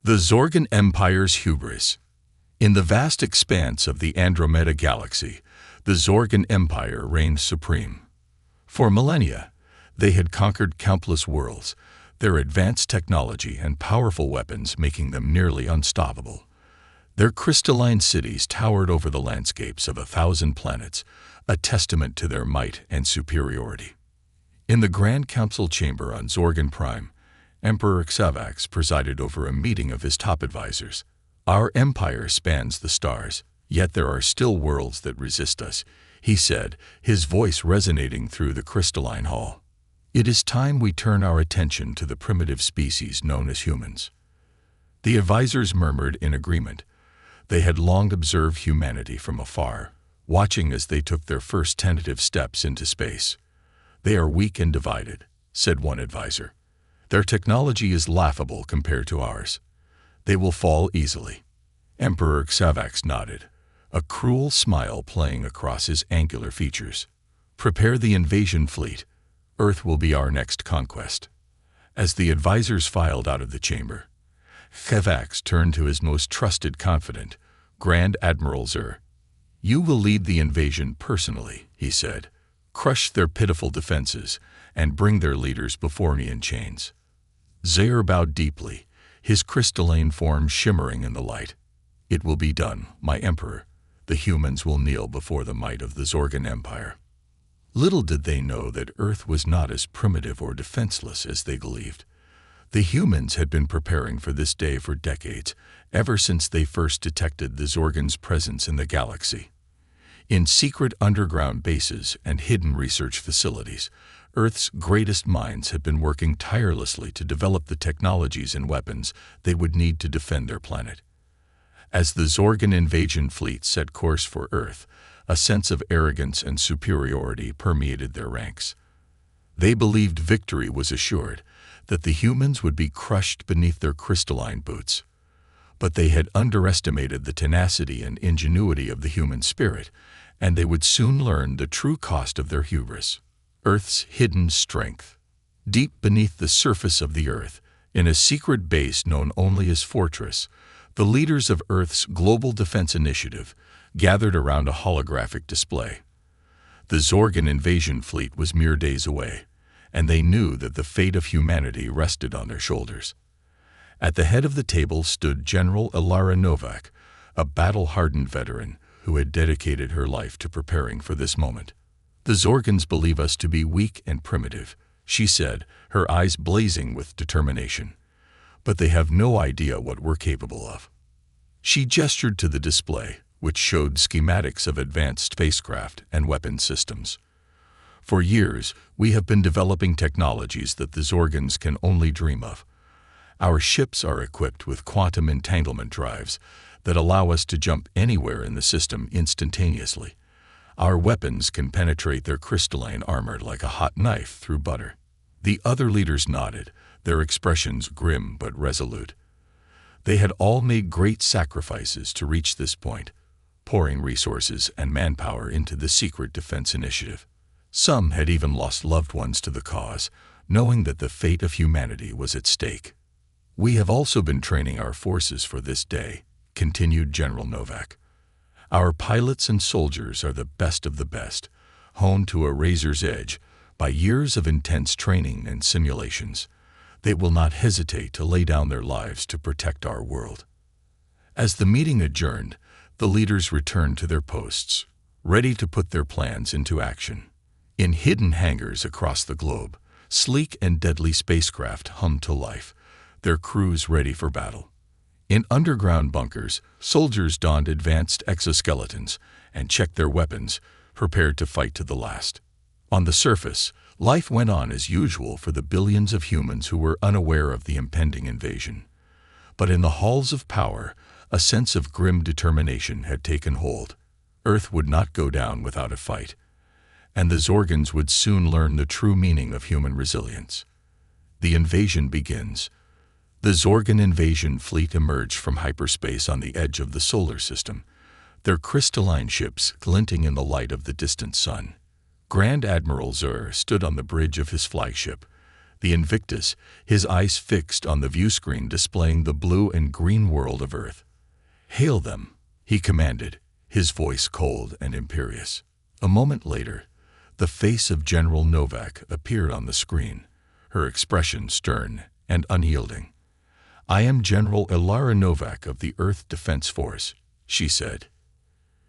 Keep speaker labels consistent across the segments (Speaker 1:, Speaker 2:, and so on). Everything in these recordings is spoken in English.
Speaker 1: The Zorgan Empire's hubris. In the vast expanse of the Andromeda Galaxy, the Zorgan Empire reigned supreme. For millennia, they had conquered countless worlds, their advanced technology and powerful weapons making them nearly unstoppable. Their crystalline cities towered over the landscapes of 1,000 planets, a testament to their might and superiority. In the Grand Council chamber on Zorgan Prime, Emperor Xavax presided over a meeting of his top advisors. "Our empire spans the stars, yet there are still worlds that resist us," he said, his voice resonating through the crystalline hall. "It is time we turn our attention to the primitive species known as humans." The advisors murmured in agreement. They had long observed humanity from afar, watching as they took their first tentative steps into space. "They are weak and divided," said one advisor. "Their technology is laughable compared to ours. They will fall easily." Emperor Xavax nodded, a cruel smile playing across his angular features. "Prepare the invasion fleet. Earth will be our next conquest." As the advisors filed out of the chamber, Xavax turned to his most trusted confidant, Grand Admiral Zur. "You will lead the invasion personally," he said. "Crush their pitiful defenses and bring their leaders before me in chains." Zur bowed deeply, his crystalline form shimmering in the light. "It will be done, my emperor. The humans will kneel before the might of the Zorgan Empire." Little did they know that Earth was not as primitive or defenseless as they believed. The humans had been preparing for this day for decades, ever since they first detected the Zorgan's presence in the galaxy. In secret underground bases and hidden research facilities, Earth's greatest minds had been working tirelessly to develop the technologies and weapons they would need to defend their planet. As the Zorgan invasion fleet set course for Earth, a sense of arrogance and superiority permeated their ranks. They believed victory was assured, that the humans would be crushed beneath their crystalline boots. But they had underestimated the tenacity and ingenuity of the human spirit, and they would soon learn the true cost of their hubris. Earth's hidden strength. Deep beneath the surface of the Earth, in a secret base known only as Fortress, the leaders of Earth's Global Defense Initiative gathered around a holographic display. The Zorgan invasion fleet was mere days away, and they knew that the fate of humanity rested on their shoulders. At the head of the table stood General Ilara Novak, a battle-hardened veteran who had dedicated her life to preparing for this moment. "The Zorgans believe us to be weak and primitive," she said, her eyes blazing with determination. "But they have no idea what we're capable of." She gestured to the display, which showed schematics of advanced spacecraft and weapon systems. "For years, we have been developing technologies that the Zorgans can only dream of. Our ships are equipped with quantum entanglement drives that allow us to jump anywhere in the system instantaneously. Our weapons can penetrate their crystalline armor like a hot knife through butter." The other leaders nodded, their expressions grim but resolute. They had all made great sacrifices to reach this point, pouring resources and manpower into the secret defense initiative. Some had even lost loved ones to the cause, knowing that the fate of humanity was at stake. "We have also been training our forces for this day," continued General Novak. "Our pilots and soldiers are the best of the best, honed to a razor's edge by years of intense training and simulations. They will not hesitate to lay down their lives to protect our world." As the meeting adjourned, the leaders returned to their posts, ready to put their plans into action. In hidden hangars across the globe, sleek and deadly spacecraft hummed to life, their crews ready for battle. In underground bunkers, soldiers donned advanced exoskeletons and checked their weapons, prepared to fight to the last. On the surface, life went on as usual for the billions of humans who were unaware of the impending invasion. But in the halls of power, a sense of grim determination had taken hold. Earth would not go down without a fight, and the Zorgans would soon learn the true meaning of human resilience. The invasion begins. The Zorgan invasion fleet emerged from hyperspace on the edge of the solar system, their crystalline ships glinting in the light of the distant sun. Grand Admiral Zur stood on the bridge of his flagship, The Invictus, his eyes fixed on the viewscreen displaying the blue and green world of Earth. "Hail them," he commanded, his voice cold and imperious. A moment later, the face of General Novak appeared on the screen, her expression stern and unyielding. "I am General Ilara Novak of the Earth Defense Force," she said.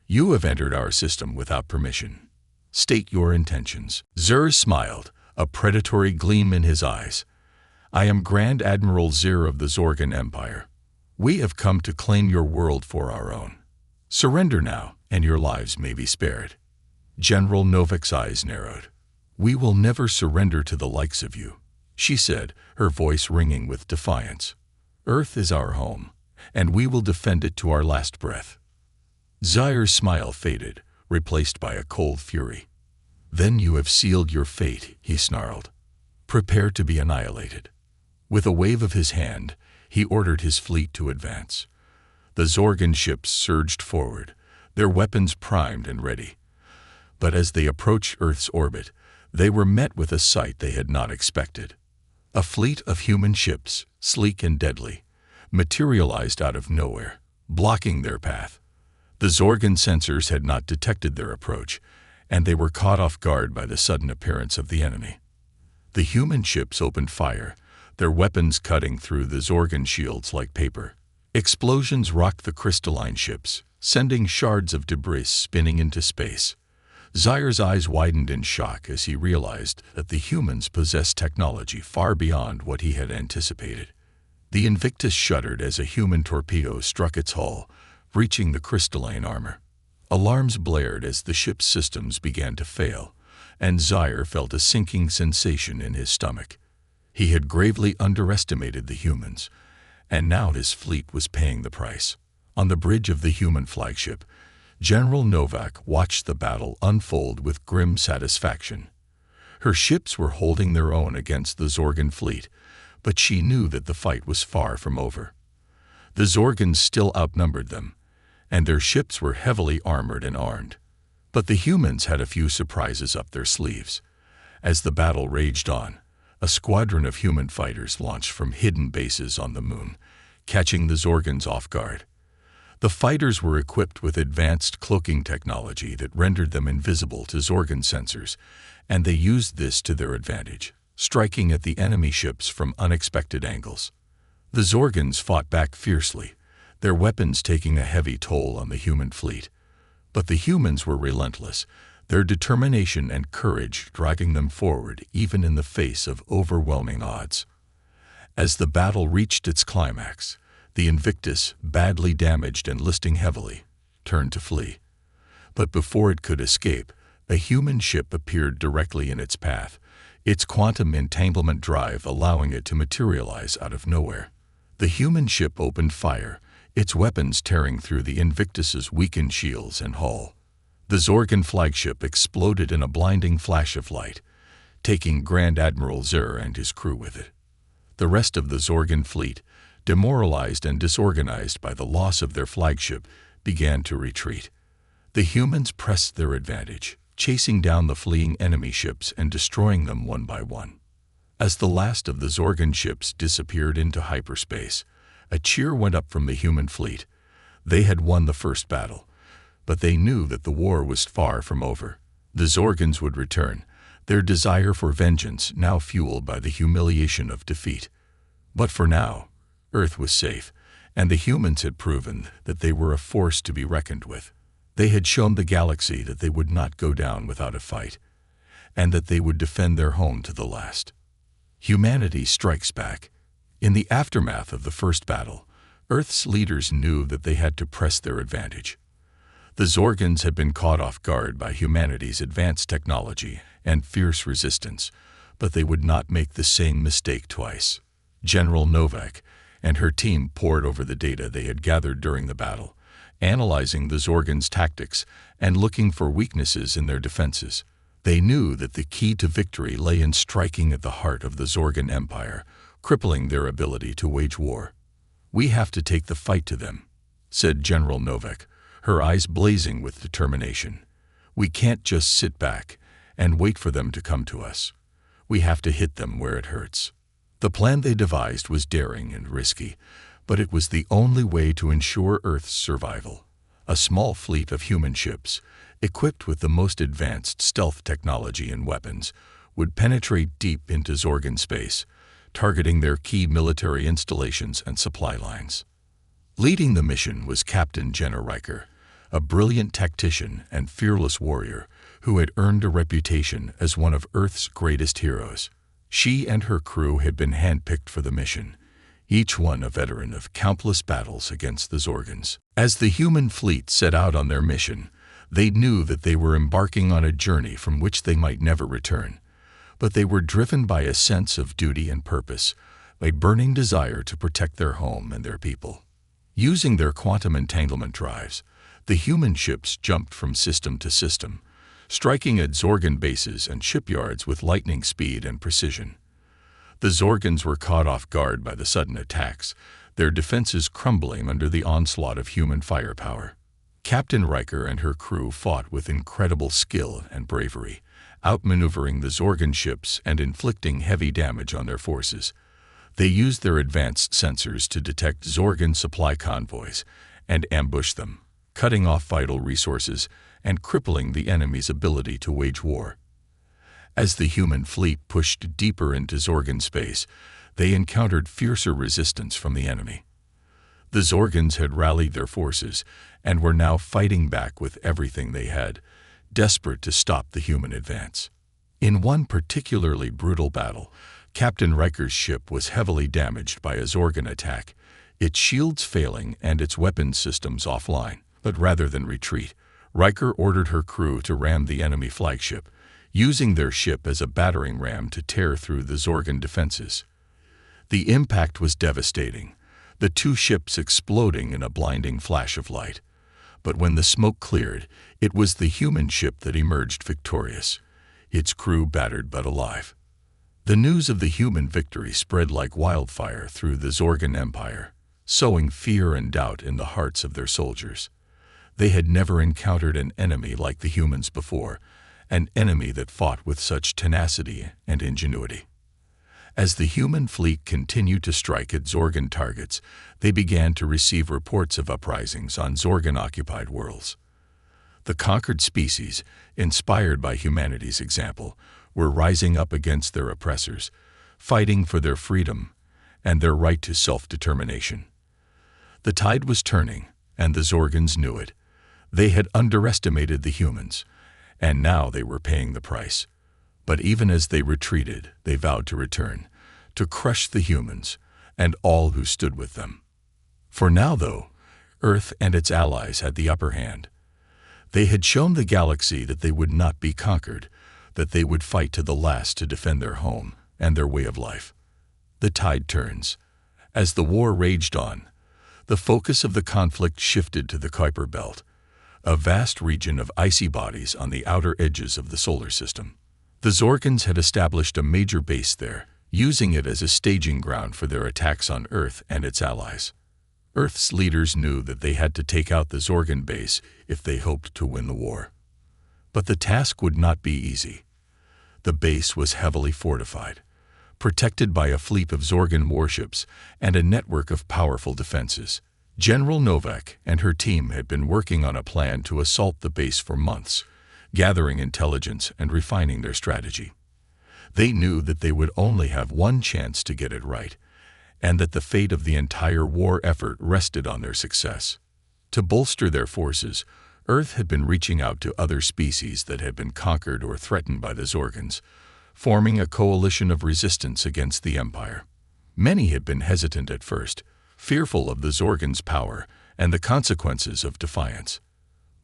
Speaker 1: "You have entered our system without permission. State your intentions." Zur smiled, a predatory gleam in his eyes. "I am Grand Admiral Zir of the Zorgan Empire. We have come to claim your world for our own. Surrender now, and your lives may be spared." General Novak's eyes narrowed. "We will never surrender to the likes of you," she said, her voice ringing with defiance. "Earth is our home, and we will defend it to our last breath." Zir's smile faded, replaced by a cold fury. "Then you have sealed your fate," he snarled. "Prepare to be annihilated." With a wave of his hand, he ordered his fleet to advance. The Zorgan ships surged forward, their weapons primed and ready. But as they approached Earth's orbit, they were met with a sight they had not expected. A fleet of human ships, sleek and deadly, materialized out of nowhere, blocking their path. The Zorgan sensors had not detected their approach, and they were caught off guard by the sudden appearance of the enemy. The human ships opened fire, their weapons cutting through the Zorgan shields like paper. Explosions rocked the crystalline ships, sending shards of debris spinning into space. Zir's eyes widened in shock as he realized that the humans possessed technology far beyond what he had anticipated. The Invictus shuddered as a human torpedo struck its hull, breaching the crystalline armor. Alarms blared as the ship's systems began to fail, and Zir felt a sinking sensation in his stomach. He had gravely underestimated the humans, and now his fleet was paying the price. On the bridge of the human flagship, General Novak watched the battle unfold with grim satisfaction. Her ships were holding their own against the Zorgan fleet, but she knew that the fight was far from over. The Zorgans still outnumbered them, and their ships were heavily armored and armed. But the humans had a few surprises up their sleeves. As the battle raged on, a squadron of human fighters launched from hidden bases on the moon, catching the Zorgans off guard. The fighters were equipped with advanced cloaking technology that rendered them invisible to Zorgan sensors, and they used this to their advantage, striking at the enemy ships from unexpected angles. The Zorgans fought back fiercely, their weapons taking a heavy toll on the human fleet. But the humans were relentless, their determination and courage dragging them forward even in the face of overwhelming odds. As the battle reached its climax, the Invictus, badly damaged and listing heavily, turned to flee. But before it could escape, a human ship appeared directly in its path, its quantum entanglement drive allowing it to materialize out of nowhere. The human ship opened fire, its weapons tearing through the Invictus's weakened shields and hull. The Zorgan flagship exploded in a blinding flash of light, taking Grand Admiral Zir and his crew with it. The rest of the Zorgan fleet, demoralized and disorganized by the loss of their flagship, began to retreat. The humans pressed their advantage, chasing down the fleeing enemy ships and destroying them one by one. As the last of the Zorgan ships disappeared into hyperspace, a cheer went up from the human fleet. They had won the first battle, but they knew that the war was far from over. The Zorgans would return, their desire for vengeance now fueled by the humiliation of defeat. But for now, Earth was safe, and the humans had proven that they were a force to be reckoned with. They had shown the galaxy that they would not go down without a fight, and that they would defend their home to the last. Humanity strikes back. In the aftermath of the first battle, Earth's leaders knew that they had to press their advantage. The Zorgans had been caught off guard by humanity's advanced technology and fierce resistance, but they would not make the same mistake twice. General Novak and her team pored over the data they had gathered during the battle, analyzing the Zorgans' tactics and looking for weaknesses in their defenses. They knew that the key to victory lay in striking at the heart of the Zorgan Empire, crippling their ability to wage war. "We have to take the fight to them," said General Novak, her eyes blazing with determination. "We can't just sit back and wait for them to come to us. We have to hit them where it hurts. The plan they devised was daring and risky, but it was the only way to ensure Earth's survival. A small fleet of human ships, equipped with the most advanced stealth technology and weapons, would penetrate deep into Zorgan space, targeting their key military installations and supply lines. Leading the mission was Captain Jenna Riker, a brilliant tactician and fearless warrior who had earned a reputation as one of Earth's greatest heroes. She and her crew had been handpicked for the mission, each one a veteran of countless battles against the Zorgans. As the human fleet set out on their mission, they knew that they were embarking on a journey from which they might never return, but they were driven by a sense of duty and purpose, a burning desire to protect their home and their people. Using their quantum entanglement drives, the human ships jumped from system to system, striking at Zorgan bases and shipyards with lightning speed and precision. The Zorgans were caught off guard by the sudden attacks, their defenses crumbling under the onslaught of human firepower. Captain Riker and her crew fought with incredible skill and bravery, outmaneuvering the Zorgan ships and inflicting heavy damage on their forces. They used their advanced sensors to detect Zorgan supply convoys and ambush them, cutting off vital resources and crippling the enemy's ability to wage war. As the human fleet pushed deeper into Zorgan space, they encountered fiercer resistance from the enemy. The Zorgans had rallied their forces and were now fighting back with everything they had, desperate to stop the human advance. In one particularly brutal battle, Captain Riker's ship was heavily damaged by a Zorgan attack, its shields failing and its weapons systems offline. But rather than retreat, Riker ordered her crew to ram the enemy flagship, using their ship as a battering ram to tear through the Zorgan defenses. The impact was devastating, the two ships exploding in a blinding flash of light. But when the smoke cleared, it was the human ship that emerged victorious, its crew battered but alive. The news of the human victory spread like wildfire through the Zorgan Empire, sowing fear and doubt in the hearts of their soldiers. They had never encountered an enemy like the humans before, an enemy that fought with such tenacity and ingenuity. As the human fleet continued to strike at Zorgan targets, they began to receive reports of uprisings on Zorgan-occupied worlds. The conquered species, inspired by humanity's example, were rising up against their oppressors, fighting for their freedom and their right to self-determination. The tide was turning, and the Zorgans knew it. They had underestimated the humans, and now they were paying the price. But even as they retreated, they vowed to return, to crush the humans and all who stood with them. For now, though, Earth and its allies had the upper hand. They had shown the galaxy that they would not be conquered, that they would fight to the last to defend their home and their way of life. The tide turns. As the war raged on, the focus of the conflict shifted to the Kuiper Belt, a vast region of icy bodies on the outer edges of the solar system. The Zorgans had established a major base there, using it as a staging ground for their attacks on Earth and its allies. Earth's leaders knew that they had to take out the Zorgan base if they hoped to win the war. But the task would not be easy. The base was heavily fortified, protected by a fleet of Zorgan warships and a network of powerful defenses. General Novak and her team had been working on a plan to assault the base for months, gathering intelligence and refining their strategy. They knew that they would only have one chance to get it right, and that the fate of the entire war effort rested on their success. To bolster their forces, Earth had been reaching out to other species that had been conquered or threatened by the Zorgans, forming a coalition of resistance against the Empire. Many had been hesitant at first, fearful of the Zorgans' power and the consequences of defiance.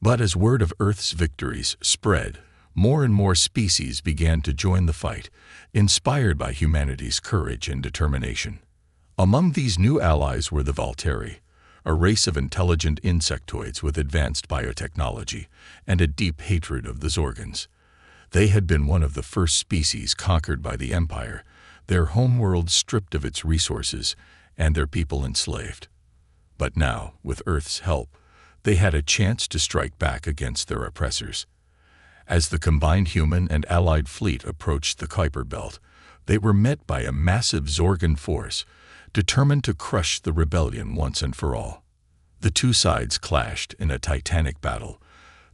Speaker 1: But as word of Earth's victories spread, more and more species began to join the fight, inspired by humanity's courage and determination. Among these new allies were the Valteri, a race of intelligent insectoids with advanced biotechnology and a deep hatred of the Zorgans. They had been one of the first species conquered by the Empire, their homeworld stripped of its resources and their people enslaved. But now, with Earth's help, they had a chance to strike back against their oppressors. As the combined human and allied fleet approached the Kuiper Belt, They were met by a massive Zorgan force, determined to crush the rebellion once and for all. The two sides clashed in a titanic battle,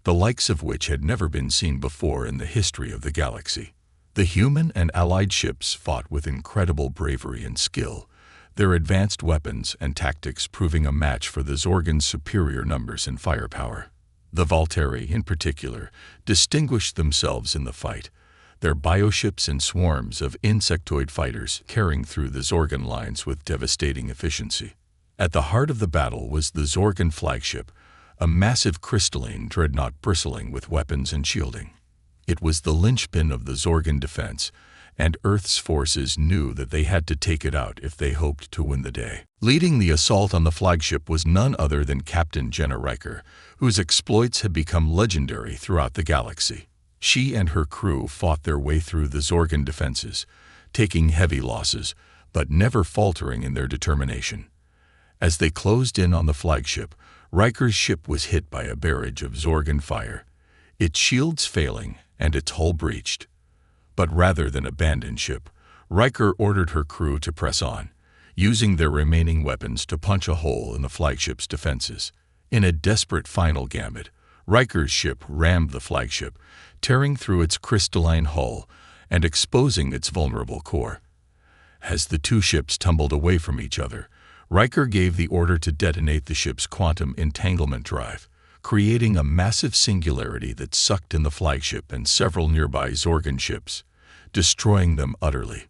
Speaker 1: the likes of which had never been seen before in the history of the galaxy. The human and allied ships fought with incredible bravery and skill, their advanced weapons and tactics proving a match for the Zorgan's superior numbers and firepower. The Volteri, in particular, distinguished themselves in the fight, their bioships and swarms of insectoid fighters carrying through the Zorgan lines with devastating efficiency. At the heart of the battle was the Zorgan flagship, a massive crystalline dreadnought bristling with weapons and shielding. It was the linchpin of the Zorgan defense, and Earth's forces knew that they had to take it out if they hoped to win the day. Leading the assault on the flagship was none other than Captain Jenna Riker, whose exploits had become legendary throughout the galaxy. She and her crew fought their way through the Zorgan defenses, taking heavy losses, but never faltering in their determination. As they closed in on the flagship, Riker's ship was hit by a barrage of Zorgan fire, its shields failing and its hull breached. But rather than abandon ship, Riker ordered her crew to press on, using their remaining weapons to punch a hole in the flagship's defenses. In a desperate final gambit, Riker's ship rammed the flagship, tearing through its crystalline hull and exposing its vulnerable core. As the two ships tumbled away from each other, Riker gave the order to detonate the ship's quantum entanglement drive, creating a massive singularity that sucked in the flagship and several nearby Zorgan ships, destroying them utterly.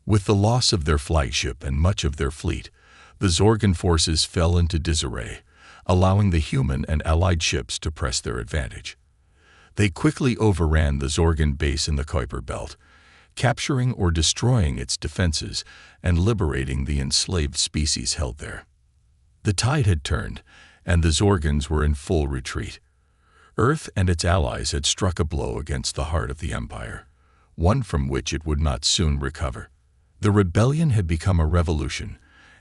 Speaker 1: With the loss of their flagship and much of their fleet, the Zorgan forces fell into disarray, allowing the human and allied ships to press their advantage. They quickly overran the Zorgan base in the Kuiper Belt, capturing or destroying its defenses and liberating the enslaved species held there. The tide had turned, and the Zorgans were in full retreat. Earth and its allies had struck a blow against the heart of the Empire, one from which it would not soon recover. The rebellion had become a revolution,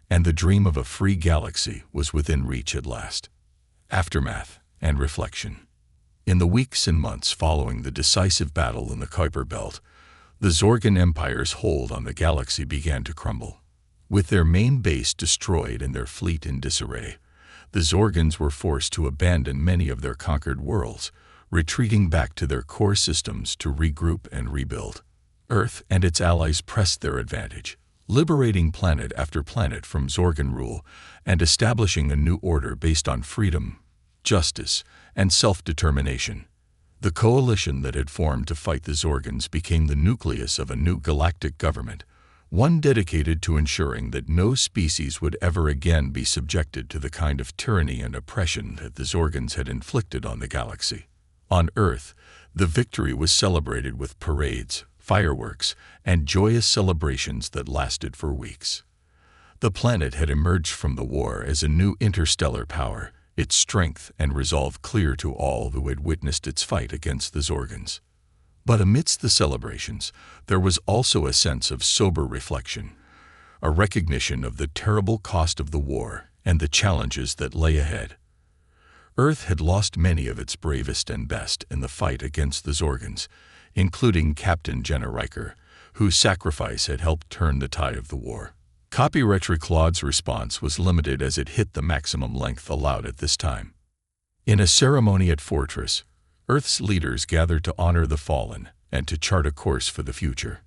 Speaker 1: and the dream of a free galaxy was within reach at last. Aftermath and reflection. In the weeks and months following the decisive battle in the Kuiper Belt, the Zorgan Empire's hold on the galaxy began to crumble. With their main base destroyed and their fleet in disarray, the Zorgans were forced to abandon many of their conquered worlds, retreating back to their core systems to regroup and rebuild. Earth and its allies pressed their advantage, liberating planet after planet from Zorgan rule and establishing a new order based on freedom, justice, and self-determination. The coalition that had formed to fight the Zorgans became the nucleus of a new galactic government, one dedicated to ensuring that no species would ever again be subjected to the kind of tyranny and oppression that the Zorgans had inflicted on the galaxy. On Earth, the victory was celebrated with parades, fireworks, and joyous celebrations that lasted for weeks. The planet had emerged from the war as a new interstellar power, its strength and resolve clear to all who had witnessed its fight against the Zorgans. But amidst the celebrations, there was also a sense of sober reflection, a recognition of the terrible cost of the war and the challenges that lay ahead. Earth had lost many of its bravest and best in the fight against the Zorgans, including Captain Jenna Riker, whose sacrifice had helped turn the tide of the war. Copyright Claude's response was limited as it hit the maximum length allowed at this time. In a ceremony at Fortress, Earth's leaders gathered to honor the fallen and to chart a course for the future.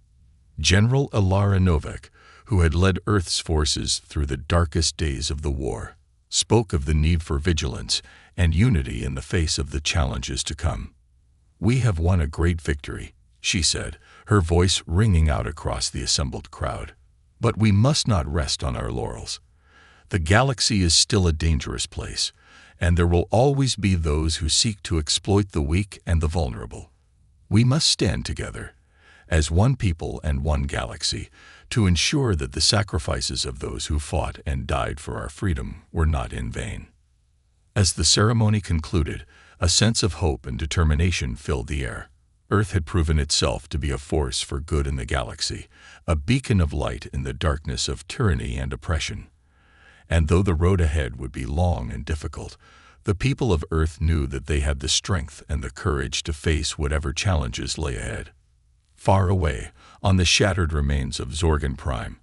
Speaker 1: General Ilara Novak, who had led Earth's forces through the darkest days of the war, spoke of the need for vigilance and unity in the face of the challenges to come. "We have won a great victory," she said, her voice ringing out across the assembled crowd. "But we must not rest on our laurels. The galaxy is still a dangerous place, and there will always be those who seek to exploit the weak and the vulnerable. We must stand together, as one people and one galaxy, to ensure that the sacrifices of those who fought and died for our freedom were not in vain." As the ceremony concluded, a sense of hope and determination filled the air. Earth had proven itself to be a force for good in the galaxy, a beacon of light in the darkness of tyranny and oppression. And though the road ahead would be long and difficult, the people of Earth knew that they had the strength and the courage to face whatever challenges lay ahead. Far away, on the shattered remains of Zorgan Prime,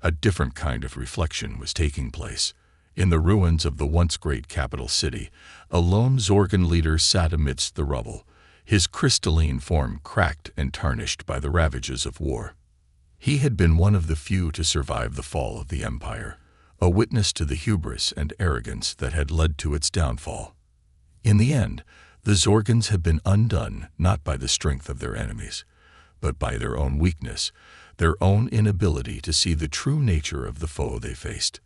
Speaker 1: a different kind of reflection was taking place. In the ruins of the once great capital city, a lone Zorgan leader sat amidst the rubble, his crystalline form cracked and tarnished by the ravages of war. He had been one of the few to survive the fall of the Empire, a witness to the hubris and arrogance that had led to its downfall. In the end, the Zorgans had been undone not by the strength of their enemies, but by their own weakness, their own inability to see the true nature of the foe they faced.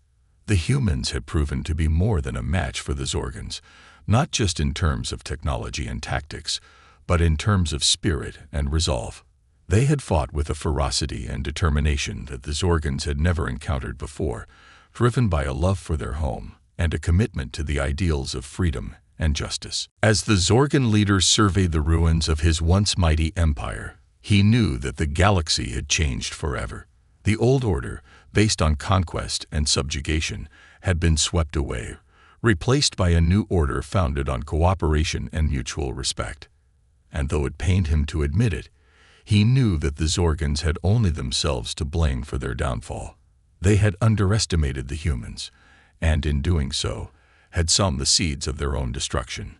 Speaker 1: The humans had proven to be more than a match for the Zorgans, not just in terms of technology and tactics, but in terms of spirit and resolve. They had fought with a ferocity and determination that the Zorgans had never encountered before, driven by a love for their home and a commitment to the ideals of freedom and justice. As the Zorgan leader surveyed the ruins of his once mighty empire, he knew that the galaxy had changed forever. The old order, based on conquest and subjugation, had been swept away, replaced by a new order founded on cooperation and mutual respect. And though it pained him to admit it, he knew that the Zorgans had only themselves to blame for their downfall. They had underestimated the humans, and in doing so, had sown the seeds of their own destruction.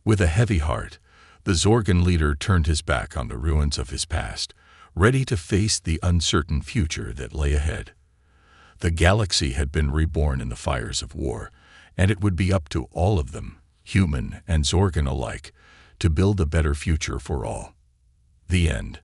Speaker 1: With a heavy heart, the Zorgan leader turned his back on the ruins of his past, ready to face the uncertain future that lay ahead. The galaxy had been reborn in the fires of war, and it would be up to all of them, human and Zorgan alike, to build a better future for all. The end.